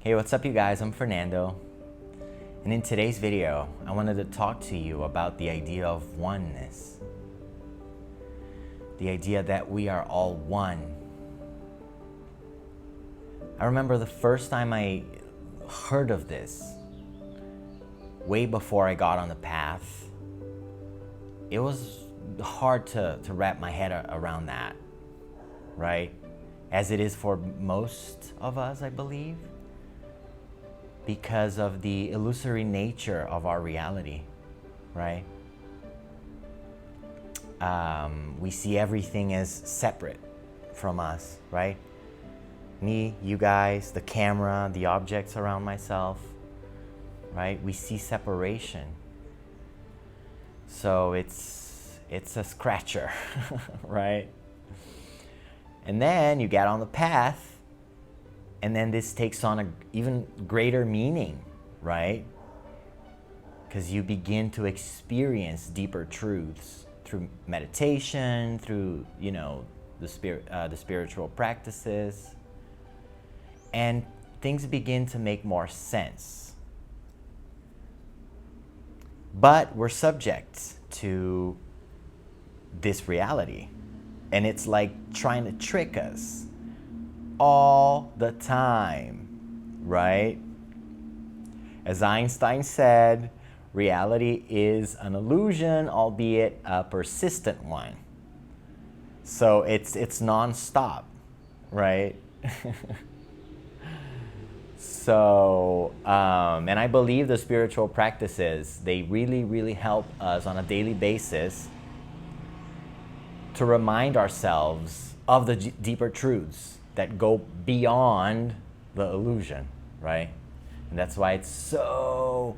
Hey, what's up you guys? I'm Fernando. And in today's video, I wanted to talk to you about the idea of oneness. The idea that we are all one. I remember the first time I heard of this, way before I got on the path, it was hard to wrap my head around that, right? As it is for most of us, I believe, because of the illusory nature of our reality, right? We see everything as separate from us, right? Me, you guys, the camera, the objects around myself, right? We see separation. So it's a scratcher, right? And then you get on the path, and then this takes on an even greater meaning, right? Because you begin to experience deeper truths through meditation, through, the spiritual practices, and things begin to make more sense. But we're subject to this reality, and it's like trying to trick us all the time, right? As Einstein said, reality is an illusion, albeit a persistent one. So it's non-stop, right? So, and I believe the spiritual practices, they really, really help us on a daily basis to remind ourselves of the deeper truths that go beyond the illusion, right? And that's why it's so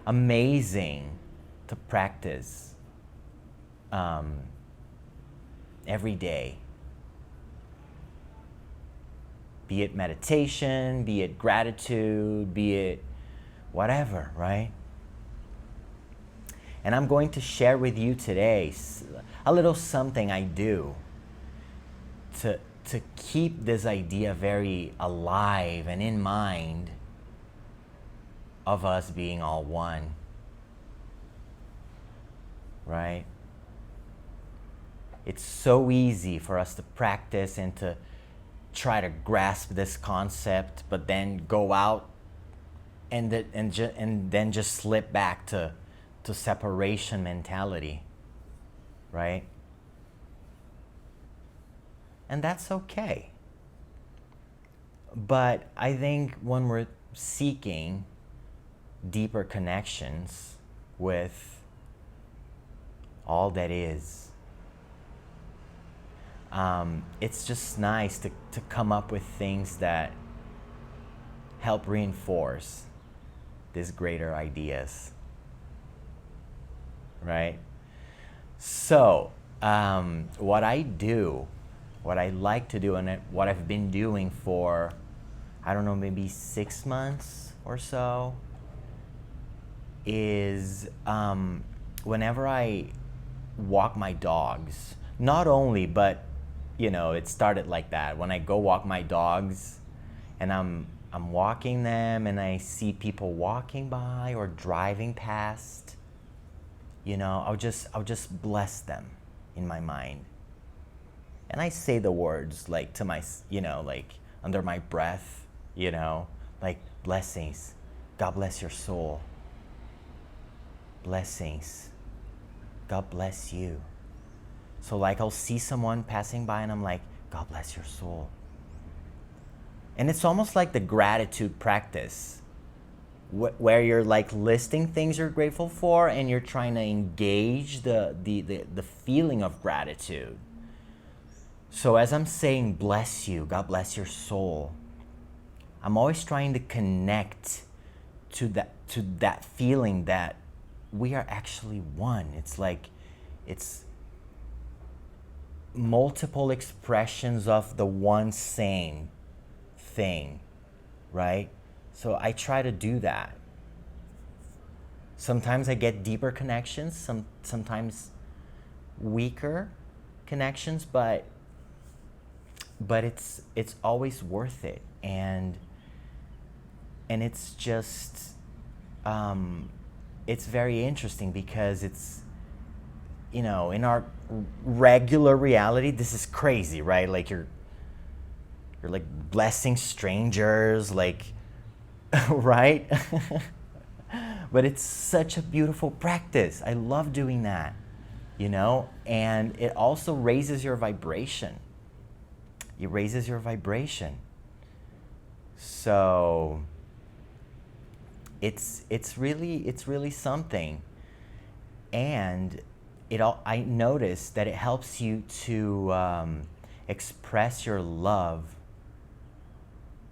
amazing to practice every day. Be it meditation, be it gratitude, be it whatever, right? And I'm going to share with you today a little something I do to keep this idea very alive and in mind of us being all one, right? It's so easy for us to practice and to try to grasp this concept, but then go out and then just slip back to separation mentality, right? And that's okay. But I think when we're seeking deeper connections with all that is, it's just nice to come up with things that help reinforce these greater ideas, right? So, what I like to do, and what I've been doing for, I don't know, maybe 6 months or so, is whenever I walk my dogs, not only, but it started like that. When I go walk my dogs and I'm walking them and I see people walking by or driving past, I'll just bless them in my mind. And I say the words like to my, like under my breath, like blessings. God bless your soul. Blessings. God bless you. So like I'll see someone passing by and I'm like, God bless your soul. And it's almost like the gratitude practice where you're like listing things you're grateful for and you're trying to engage the feeling of gratitude. So as I'm saying, bless you, God bless your soul, I'm always trying to connect to that feeling that we are actually one. It's like, it's multiple expressions of the one same thing, right? So I try to do that. Sometimes I get deeper connections, sometimes weaker connections, but it's always worth it. And And it's just, it's very interesting because it's, in our regular reality, this is crazy, right? Like you're like blessing strangers, like, right? But it's such a beautiful practice. I love doing that, and it also raises your vibration. It raises your vibration. So it's really something. And I noticed that it helps you to express your love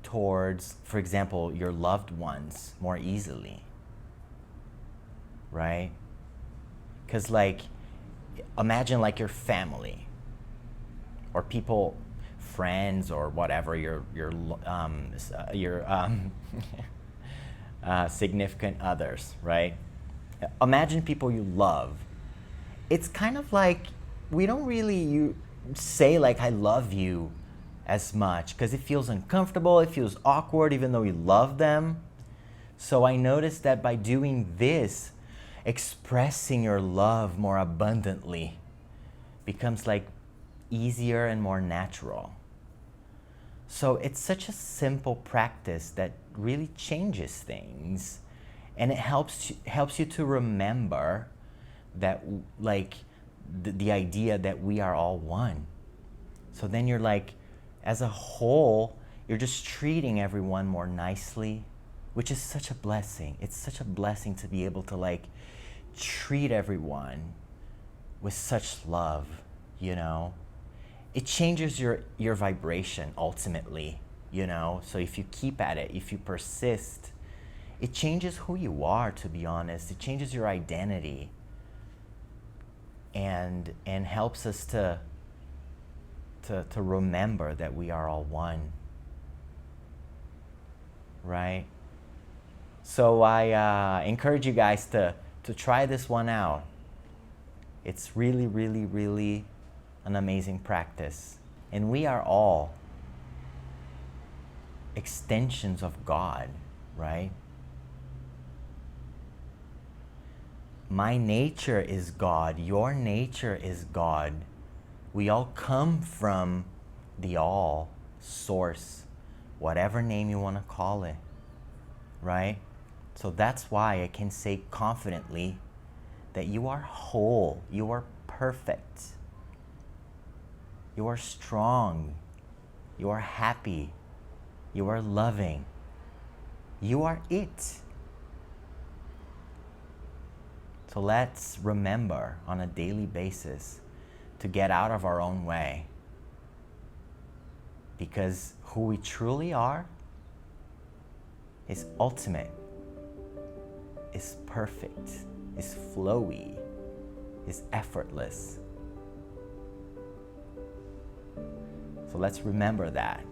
towards, for example, your loved ones more easily, right? Because like, imagine like your family or people, friends or whatever, your significant others, right? Imagine people you love. It's kind of like we don't really say like I love you as much because it feels uncomfortable, it feels awkward even though we love them. So I noticed that by doing this, expressing your love more abundantly becomes like easier and more natural. So it's such a simple practice that really changes things, and it helps you to remember that, like, the idea that we are all one. So then you're like, as a whole, you're just treating everyone more nicely, which is such a blessing. It's such a blessing to be able to like treat everyone with such love, It changes your vibration ultimately, So if you keep at it, if you persist, it changes who you are, to be honest. It changes your identity and helps us to remember that we are all one, right? So I encourage you guys to try this one out. It's really, really, really an amazing practice. And we are all extensions of God, right? My nature is God. Your nature is God. We all come from the all source, whatever name you want to call it, right? So that's why I can say confidently that you are whole, you are perfect, you are strong, you are happy, you are loving, you are it. So let's remember on a daily basis to get out of our own way, because who we truly are is ultimate, is perfect, is flowy, is effortless. So let's remember that,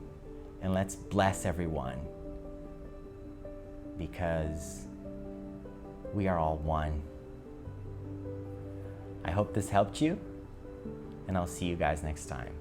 and let's bless everyone, because we are all one. I hope this helped you, and I'll see you guys next time.